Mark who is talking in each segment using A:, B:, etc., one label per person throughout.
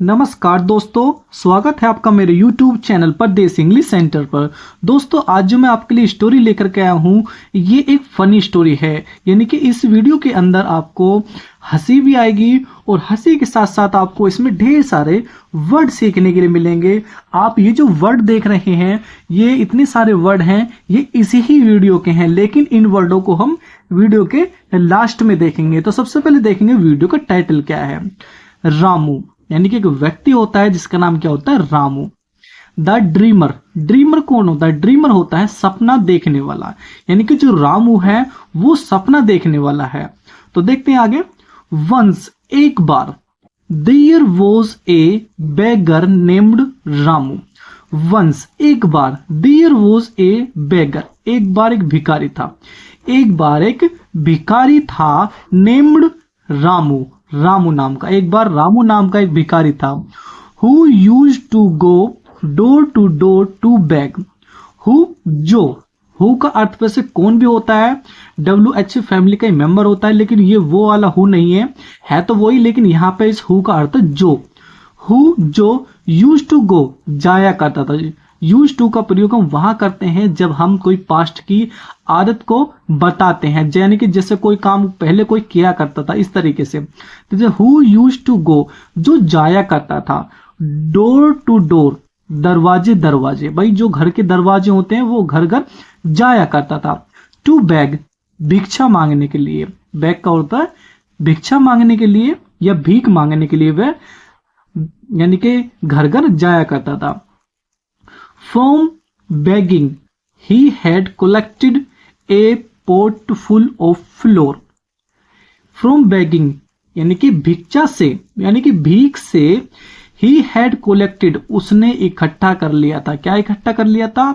A: नमस्कार दोस्तों, स्वागत है आपका मेरे YouTube चैनल पर देसी इंग्लिश सेंटर पर। दोस्तों, आज जो मैं आपके लिए स्टोरी लेकर के आया हूँ, ये एक फनी स्टोरी है। यानी कि इस वीडियो के अंदर आपको हंसी भी आएगी और हंसी के साथ साथ आपको इसमें ढेर सारे वर्ड सीखने के लिए मिलेंगे। आप ये जो वर्ड देख रहे हैं, ये इतने सारे वर्ड हैं, ये इसी ही वीडियो के हैं, लेकिन इन वर्डों को हम वीडियो के लास्ट में देखेंगे। तो सबसे पहले देखेंगे वीडियो का टाइटल क्या है। रामू, यानी कि एक व्यक्ति होता है जिसका नाम क्या होता है, रामू। द ड्रीमर, ड्रीमर कौन होता है? ड्रीमर होता है सपना देखने वाला। यानी कि जो रामू है वो सपना देखने वाला है। तो देखते हैं आगे। वंस, एक बार। There was a beggar named Ramu. Once, एक बार। देयर वॉज ए बेगर, एक बार एक भिखारी था। एक बार एक भिखारी था, नेम्ड रामू, रामू नाम का। एक बार रामू नाम का एक भिखारी था। Who used to go door to beg. Who, जो। हु का अर्थ वैसे कौन भी होता है, WH फैमिली का ही मेंबर होता है, लेकिन ये वो वाला हु नहीं है तो वही, लेकिन यहाँ पे इस हु का अर्थ जो। हु, जो यूज टू गो, जाया करता था। यूज टू का प्रयोग हम वहां करते हैं जब हम कोई पास्ट की आदत को बताते हैं, यानी कि जैसे कोई काम पहले कोई किया करता था, इस तरीके से। तो जैसे हु यूज टू गो, जो जाया करता था। डोर टू डोर, दरवाजे दरवाजे, भाई जो घर के दरवाजे होते हैं वो घर घर जाया करता था। टू बैग, भिक्षा मांगने के लिए। बैग का होता है भिक्षा मांगने के लिए या भीख मांगने के लिए, वह यानी कि घर घर जाया करता था। From begging, he had collected a pot full of flour. From begging, यानी कि भिक्षा से, यानी कि भीख से। He had collected, उसने इकट्ठा कर लिया था। क्या इकट्ठा कर लिया था?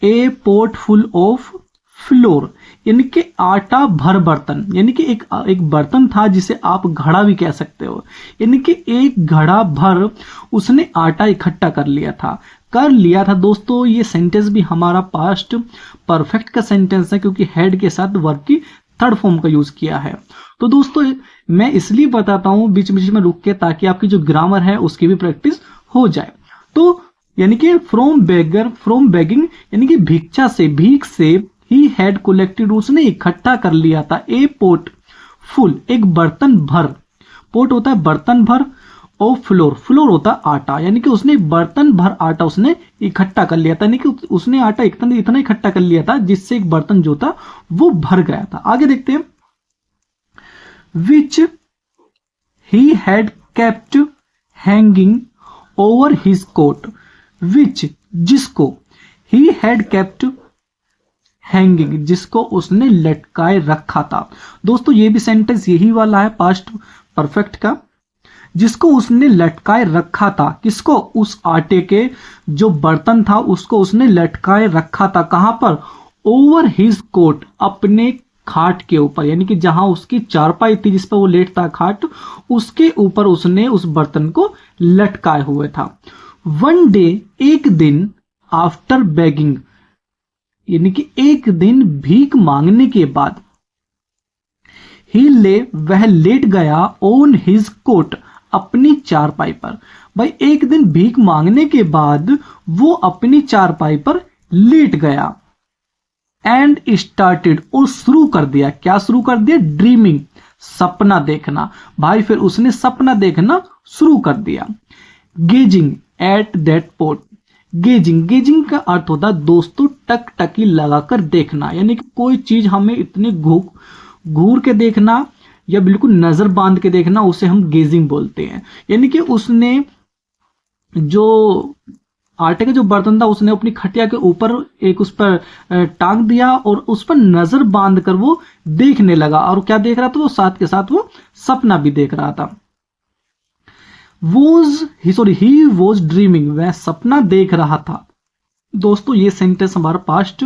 A: A pot full of flour, यानी कि आटा भर बर्तन। यानी कि एक बर्तन था जिसे आप घड़ा भी कह सकते हो। यानी कि एक घड़ा भर उसने आटा इकट्ठा कर लिया था। दोस्तों, ये सेंटेंस भी हमारा पास्ट परफेक्ट का सेंटेंस है, क्योंकि हेड के साथ वर्ब की थर्ड फॉर्म का यूज किया है। तो दोस्तों, मैं इसलिए बताता हूं बीच बीच में रुक के, ताकि आपकी जो ग्रामर है उसकी भी प्रैक्टिस हो जाए। तो यानी कि फ्रॉम बेगिंग, यानी कि भिक्षा से, भीख से। ही हैड कलेक्टेड, उसने इकट्ठा कर लिया था। ए पोट फुल, एक बर्तन भर। पोट होता है बर्तन भर, और फ्लोर, फ्लोर होता है आटा। यानी कि उसने बर्तन भर आटा उसने इकट्ठा कर लिया था। यानी कि उसने आटा इतना इकट्ठा कर लिया था जिससे एक बर्तन जो था वो भर गया था। आगे देखते हैं। Which he had kept hanging over his coat. Which, जिसको। ही हैड केप्ट हैंगिंग, जिसको उसने लटकाए रखा था। दोस्तों, ये भी सेंटेंस यही वाला है पास्ट परफेक्ट का। जिसको उसने लटकाए रखा था, किसको? उस आटे के जो बर्तन था उसको उसने लटकाए रखा था। कहां पर? ओवर हिज कोट, अपने खाट के ऊपर। यानी कि जहां उसकी चारपाई थी जिस पर वो लेटता खाट, उसके ऊपर उसने उस बर्तन को लटकाए हुए था। वन डे, एक दिन। आफ्टर बेगिंग, यानी कि एक दिन भीख मांगने के बाद। ही ले, वह लेट गया। ऑन हिज कोट, अपनी चारपाई पर। भाई एक दिन भीख मांगने के बाद वो अपनी चारपाई पर लेट गया। एंड स्टार्टेड, और शुरू कर दिया। क्या शुरू कर दिया? ड्रीमिंग, सपना देखना। भाई फिर उसने सपना देखना शुरू कर दिया। Gazing at that pot. Gazing का अर्थ होता है दोस्तों टकटकी लगाकर देखना। यानी कि कोई चीज हमें इतने घूर के देखना या बिल्कुल नजर बांध के देखना, उसे हम गेजिंग बोलते हैं। यानी कि उसने जो आटे का जो बर्तन था उसने अपनी खटिया के ऊपर एक उस पर टांग दिया और उस पर नजर बांध कर वो देखने लगा। और क्या देख रहा था वो? साथ के साथ वो सपना भी देख रहा था। ही वॉज ड्रीमिंग, वह सपना देख रहा था। दोस्तों, ये सेंटेंस हमारा पास्ट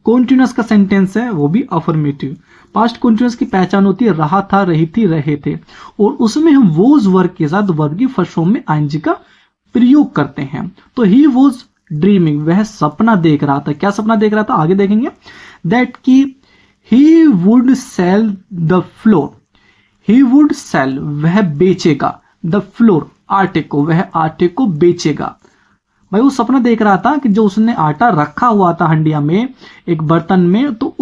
A: कॉन्टिन्यूअस का सेंटेंस है, वो भी अफर्मेटिव। पास्ट कॉन्टिन्यूअस की पहचान होती है रहा था, रही थी, रहे थे, और उसमें हम वॉज वर्ग के साथ वर्ग की फर्स्ट फॉर्म में आईएनजी का प्रयोग करते हैं। तो ही वॉज ड्रीमिंग, वह सपना देख रहा था। क्या सपना देख रहा था? आगे देखेंगे। दैट की he would sell the flour. He would sell, वह बेचेगा। द फ्लोर, आटे को, वह आटे को बेचेगा। भाई वो सपना देख रहा था कि जो उसने आटा रखा हुआ था हंडिया में, एक बर्तन में, तो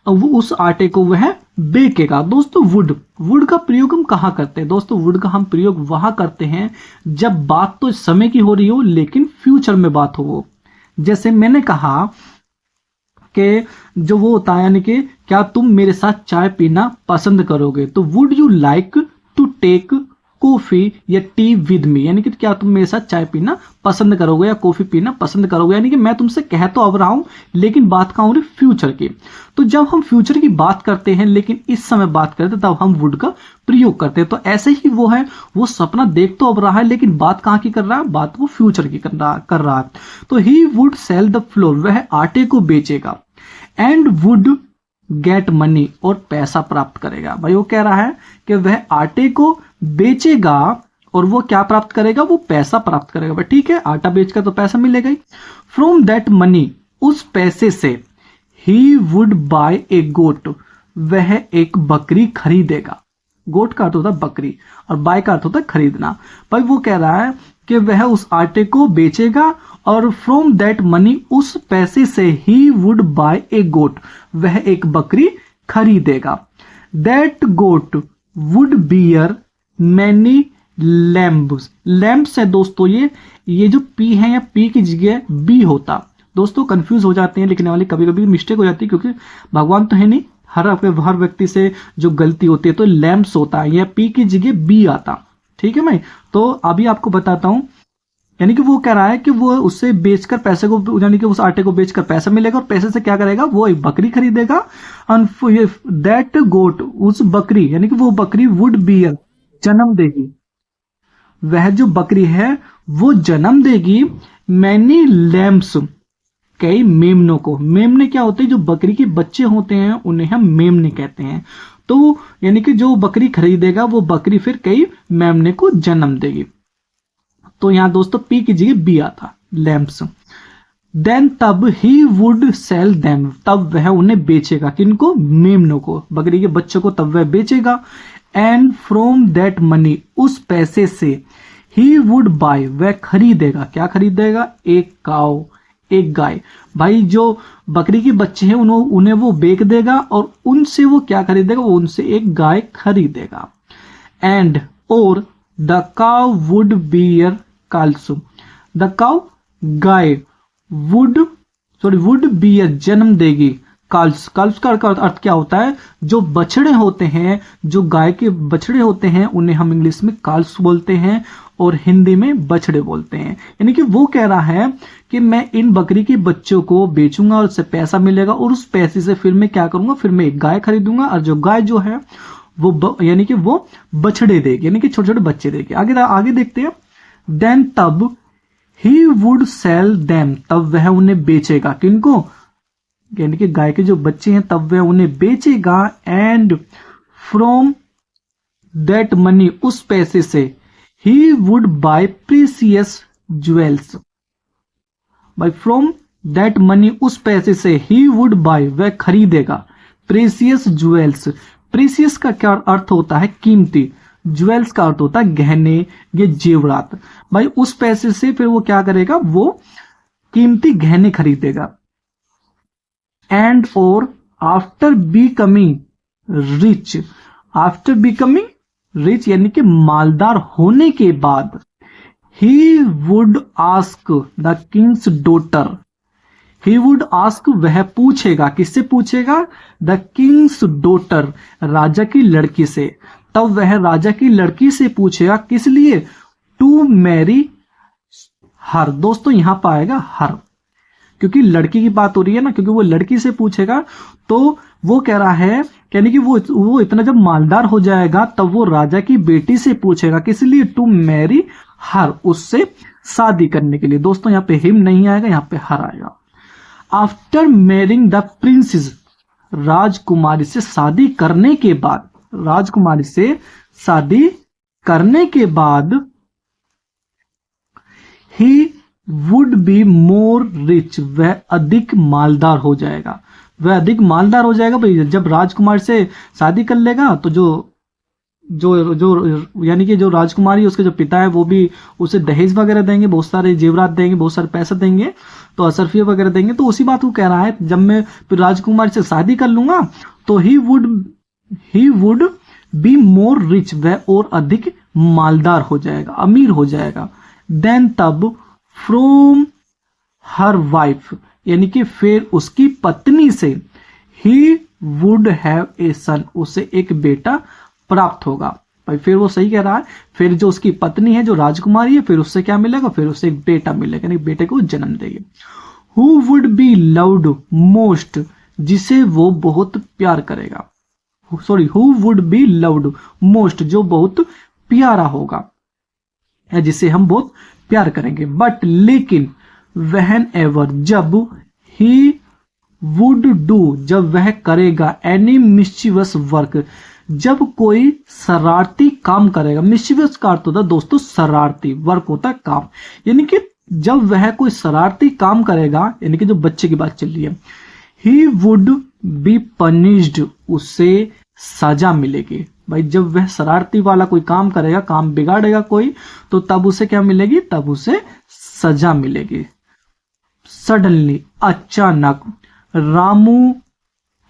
A: उस आटे को वह बेचेगा। दोस्तों वुड का प्रयोग हम कहाँ करते हैं? दोस्तों वुड का हम प्रयोग वहां करते हैं जब बात तो समय की हो रही हो लेकिन फ्यूचर में बात हो। जैसे मैंने कहा कि जो वो होता है, यानी कि क्या तुम मेरे साथ चाय पीना पसंद करोगे? तो would you like to take coffee या टी विद मी, यानी कि क्या तुम मेरे साथ चाय पीना पसंद करोगे या कॉफी पीना पसंद करोगे। यानी कि मैं तुमसे कह तो अब रहा हूं लेकिन बात का हो रही फ्यूचर की। तो जब हम फ्यूचर की बात करते हैं लेकिन इस समय बात करते हैं तब हम वुड का प्रयोग करते हैं। तो ऐसे ही वो है, वो सपना देख तो अब रहा है लेकिन बात कहां की कर रहा है? बात वो फ्यूचर की कर रहा है। तो he would sell the flour, वह आटे को बेचेगा, एंड वुड गेट मनी, और पैसा प्राप्त करेगा। भाई वो कह रहा है कि वह आटे को बेचेगा और वो क्या प्राप्त करेगा? वो पैसा प्राप्त करेगा। भाई ठीक है, आटा बेचकर तो पैसा मिलेगा ही। फ्रॉम दैट मनी, उस पैसे से, ही वुड बाय ए गोट, वह एक बकरी खरीदेगा। गोट का अर्थ होता है बकरी और बाय का अर्थ होता है खरीदना। भाई वो कह रहा है कि वह उस आटे को बेचेगा और फ्रॉम दैट मनी, उस पैसे से, ही वुड बाय ए गोट, वह एक बकरी खरीदेगा। That goat would bear many lambs. Lambs है दोस्तों ये जो पी है या पी की जगह बी होता। दोस्तों कंफ्यूज हो जाते हैं लिखने वाले, कभी कभी मिस्टेक हो जाती है क्योंकि भगवान तो है नहीं, हर व्यक्ति से जो गलती होती है। तो लैम्प्स होता है, या पी की जगह बी आता। ठीक है भाई, तो अभी आपको बताता हूं। यानी कि वो कह रहा है कि वो उससे बेचकर पैसे को, यानी कि उस आटे को बेचकर पैसा मिलेगा और पैसे से क्या करेगा? वो एक बकरी खरीदेगा। दैट गोट, उस बकरी, यानी कि वो बकरी वुड बियर, जन्म देगी। वह जो बकरी है वो जन्म देगी मैनी लैम्प्स, कई मेमनों को। मेमने क्या होते हैं? जो बकरी के बच्चे होते हैं उन्हें हम मेमने कहते हैं। तो यानी कि जो बकरी खरीदेगा वो बकरी फिर कई मेमने को जन्म देगी। तो यहां दोस्तों पी की जगह बी आता, लैम्प्स। देन तब ही वुड सेल देम, तब वह उन्हें बेचेगा। किनको? मेमनों को, बकरी के बच्चों को तब वह बेचेगा। एंड फ्रॉम दैट मनी, उस पैसे से, ही वुड बाय, वह खरीदेगा। क्या खरीदेगा? एक काउ, एक गाय। भाई जो बकरी के बच्चे हैं उन्हें वो बेच देगा और उनसे वो क्या खरीदेगा? वो उनसे एक गाय खरीदेगा। एंड और the cow would bear calves, the cow गाय वुड बियर, जन्म देगी। काल्स का अर्थ क्या होता है? जो बछड़े होते हैं, जो गाय के बछड़े होते हैं उन्हें हम इंग्लिश में काल्स बोलते हैं और हिंदी में बछड़े बोलते हैं। यानी कि वो कह रहा है कि मैं इन बकरी के बच्चों को बेचूंगा और उससे पैसा मिलेगा और उस पैसे से फिर मैं क्या करूंगा? फिर मैं एक गाय खरीदूंगा और जो गाय जो है वो यानी कि वो बछड़े देगी, यानी कि छोटे छोटे बच्चे देगी। आगे देखते हैं। देन तब ही वुड सेल देम, तब वह उन्हें बेचेगा। किनको? यानी कि गाय के जो बच्चे हैं तब वह उन्हें बेचेगा। एंड फ्रॉम दैट मनी, उस पैसे से, he would buy precious jewels. Buy from that money, उस पैसे से, ही वुड बाय, वह खरीदेगा, प्रीसियस ज्वेल्स। प्रीसियस का क्या अर्थ होता है? कीमती। ज्वेल्स का अर्थ होता है गहने या जेवरात। भाई उस पैसे से फिर वो क्या करेगा? वो कीमती गहने खरीदेगा। एंड और after becoming rich, after becoming rich यानी कि मालदार होने के बाद, he would ask the Kings daughter, he would ask, वह पूछेगा। किससे पूछेगा? द किंग्स डॉटर, राजा की लड़की से। तब वह राजा की लड़की से पूछेगा, किस लिए? To marry her. दोस्तों यहां पर आएगा हर, क्योंकि लड़की की बात हो रही है ना, क्योंकि वो लड़की से पूछेगा। तो वो कह रहा है यानी कि वो इतना जब मालदार हो जाएगा तब वो राजा की बेटी से पूछेगा। किस लिए? टू मैरी हर, उससे शादी करने के लिए। दोस्तों यहां पे हिम नहीं आएगा, यहां पे हर आएगा। आफ्टर मैरिंग द प्रिंसेस, राजकुमारी से शादी करने के बाद, राजकुमारी से शादी करने के बाद, he would be more rich, वह अधिक मालदार हो जाएगा। वह अधिक मालदार हो जाएगा। भाई जब राजकुमार से शादी कर लेगा तो जो जो जो यानी कि जो राजकुमारी उसके जो पिता है वो भी उसे दहेज वगैरह देंगे, बहुत सारे जेवरात देंगे, बहुत सारे पैसे देंगे, तो असरफिया वगैरह देंगे। तो उसी बात को कह रहा है, जब मैं फिर राजकुमारी से शादी कर लूंगा तो he would be more rich, वह और अधिक मालदार हो जाएगा, अमीर हो जाएगा। देन तब फ्रॉम हर वाइफ, यानी कि फिर उसकी पत्नी से ही वुड हैव ए सन, उसे एक बेटा प्राप्त होगा। भाई फिर वो सही कह रहा है, फिर जो उसकी पत्नी है जो राजकुमारी है, फिर उससे क्या मिलेगा, फिर उससे एक बेटा मिलेगा, यानी बेटे को जन्म देगी। Who would be loved most, जिसे वो बहुत प्यार करेगा। Sorry, who would be loved most, जो बहुत प्यारा होगा या जिसे हम बहुत प्यार करेंगे। बट लेकिन व्हेन एवर, जब ही वुड डू, जब वह करेगा एनी मिस्चीवस वर्क, जब कोई शरारती काम करेगा। मिस्चीवस का अर्थ होता है दोस्तों शरारती, वर्क होता है काम, यानी कि जब वह कोई शरारती काम करेगा, यानी कि जो बच्चे की बात चल रही है। ही वुड बी पनिश्ड, उसे सजा मिलेगी। भाई जब वह शरारती वाला कोई काम करेगा, काम बिगाड़ेगा कोई, तो तब उसे क्या मिलेगी, तब उसे सजा मिलेगी। सडनली, अचानक, Ramu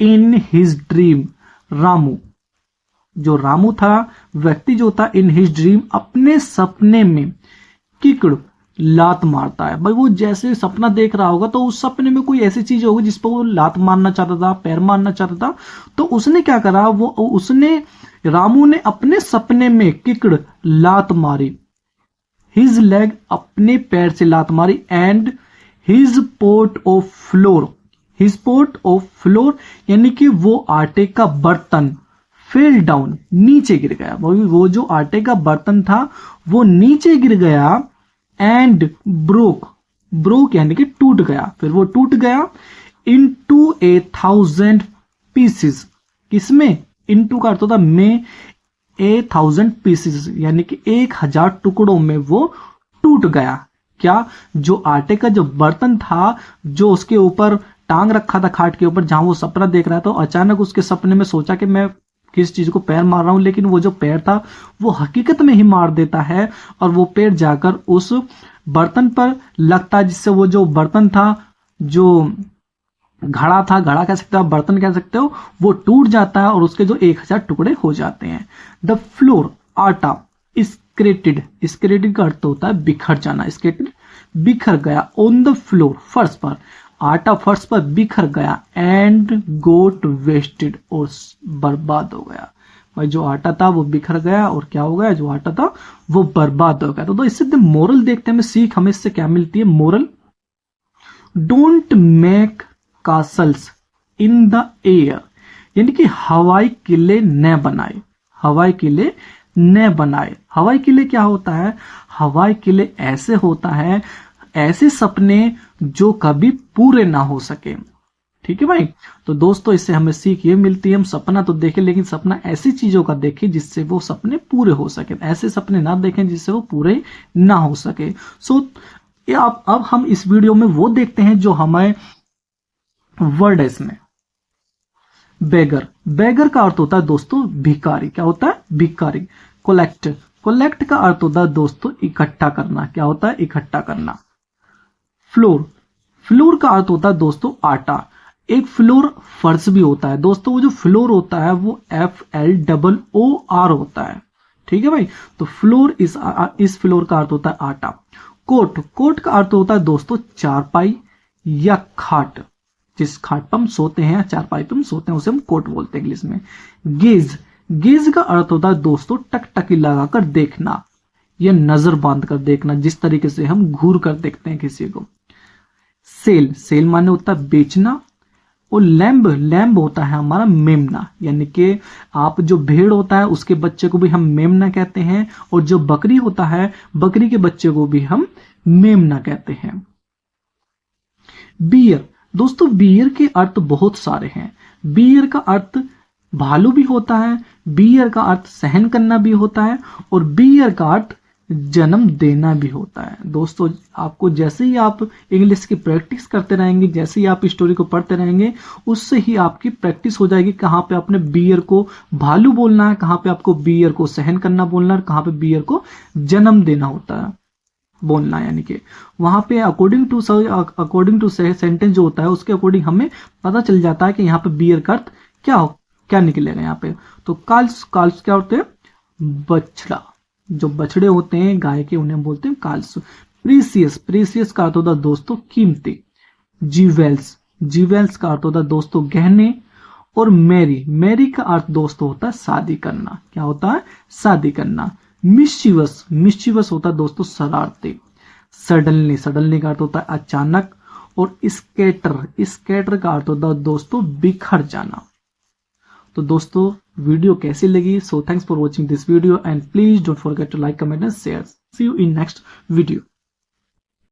A: in his dream, Ramu जो रामू था, व्यक्ति जो था, इन हिज ड्रीम, अपने सपने में, किकड़, लात मारता है। भाई वो जैसे सपना देख रहा होगा तो उस सपने में कोई ऐसी चीज होगी जिस पर वो लात मारना चाहता था, पैर मारना चाहता था। तो उसने क्या करा, रामू ने अपने सपने में किकड़, लात मारी। हिज लेग, अपने पैर से लात मारी। And his pot of flour, his pot of flour, यानी कि वो आटे का बर्तन, फेल डाउन, नीचे गिर गया। वो जो आटे का बर्तन था वो नीचे गिर गया। एंड ब्रोक यानी कि टूट गया, फिर वो टूट गया। इनटू 1000 पीसेस, किसमें, इनटू का अर्थ होता में, 1000 पीसेस, यानी कि 1000 टुकड़ों में वो टूट गया। क्या, जो आटे का जो बर्तन था, जो उसके ऊपर टांग रखा था खाट के ऊपर, जहां वो सपना देख रहा था, तो अचानक उसके सपने में सोचा कि मैं किस चीज को पैर मार रहा हूं, लेकिन वो जो पैर था वो हकीकत में ही मार देता है, और वो पैर जाकर उस बर्तन पर लगता है, जिससे वो जो बर्तन था, जो घड़ा था, घड़ा कह सकते हो, बर्तन कह सकते हो, वो टूट जाता है और उसके जो 1000 टुकड़े हो जाते हैं। द फ्लोर, आटा, स्क्रेटेड का अर्थ होता है बिखर जाना, स्क्रेटेड, बिखर गया। ऑन द फ्लोर, फर्श पर, आटा फर्श पर बिखर गया। एंड गोट वेस्टेड, और बर्बाद हो गया। भाई जो आटा था वो बिखर गया, और क्या हो गया, जो आटा था वो बर्बाद हो गया। तो इससे मोरल देखते हैं, सीख हमें इससे क्या मिलती है। Moral, don't make castles in the air, यानी कि हवाई किले न बनाए, हवाई किले न बनाए। हवाई किले क्या होता है, हवाई किले ऐसे होता है, ऐसे सपने जो कभी पूरे ना हो सके। ठीक है भाई, तो दोस्तों इससे हमें सीख ये मिलती है, हम सपना तो देखें, लेकिन सपना ऐसी चीजों का देखें जिससे वो सपने पूरे हो सके, ऐसे सपने ना देखें जिससे वो पूरे ना हो सके। अब हम इस वीडियो में वो देखते हैं जो हमें वर्ड है इसमें। बेगर, बेगर का अर्थ होता है दोस्तों भिखारी, क्या होता है, भिखारी। कोलेक्ट, कोलेक्ट का अर्थ होता है दोस्तों इकट्ठा करना, क्या होता है, इकट्ठा करना। फ्लोर, फ्लोर का अर्थ होता है दोस्तों आटा। एक फ्लोर फर्श भी होता है दोस्तों, वो जो फ्लोर होता है वो FLOOR होता है। ठीक है भाई, तो फ्लोर, इस फ्लोर का अर्थ होता है आटा। कोट, कोट का अर्थ होता है दोस्तों चारपाई या खाट, जिस खाट पर हम सोते हैं, चारपाई पर हम सोते हैं, उसे हम कोट बोलते हैं इंग्लिश में। गेज, गेज का अर्थ होता है दोस्तों टकटकी लगाकर देखना या नजर बांध कर देखना, जिस तरीके से हम घूर कर देखते हैं किसी को। सेल, सेल माने होता है बेचना। और लैम्ब, लैम्ब होता है हमारा मेमना, यानी कि आप जो भेड़ होता है उसके बच्चे को भी हम मेमना कहते हैं, और जो बकरी होता है, बकरी के बच्चे को भी हम मेमना कहते हैं। बियर, दोस्तों बियर के अर्थ बहुत सारे हैं। बियर का अर्थ भालू भी होता है, बियर का अर्थ सहन करना भी होता है, और बियर का अर्थ जन्म देना भी होता है। दोस्तों आपको जैसे ही आप इंग्लिश की प्रैक्टिस करते रहेंगे, जैसे ही आप स्टोरी को पढ़ते रहेंगे, उससे ही आपकी प्रैक्टिस हो जाएगी कहाँ पे आपने बियर को भालू बोलना है, कहाँ पे आपको बियर को सहन करना बोलना है, कहाँ पे बियर को जन्म देना होता है बोलना है। यानी कि वहां पे अकॉर्डिंग टू सेंटेंस जो होता है उसके अकॉर्डिंग हमें पता चल जाता है कि यहाँ पे बियर का अर्थ क्या निकलेगा यहाँ पे। तो काल्स क्या होते हैं? बछड़ा। जो बछड़े होते हैं गाय के उन्हें बोलते हैं काल्स। प्रीसियस का अर्थ होता है दोस्तों कीमती। जीवेल्स का अर्थ होता है दोस्तों गहने। और मैरी का अर्थ दोस्तों होता है शादी करना। क्या होता है? शादी करना। मिस्chievous होता है दोस्तों शरारती। सडनली का अर्थ होता है अचानक। और स्कैटर का अर्थ होता है दोस्तों बिखर जाना। तो दोस्तों वीडियो कैसी लगी? So thanks for watching this video and please don't forget to like, comment and share. See you in next video.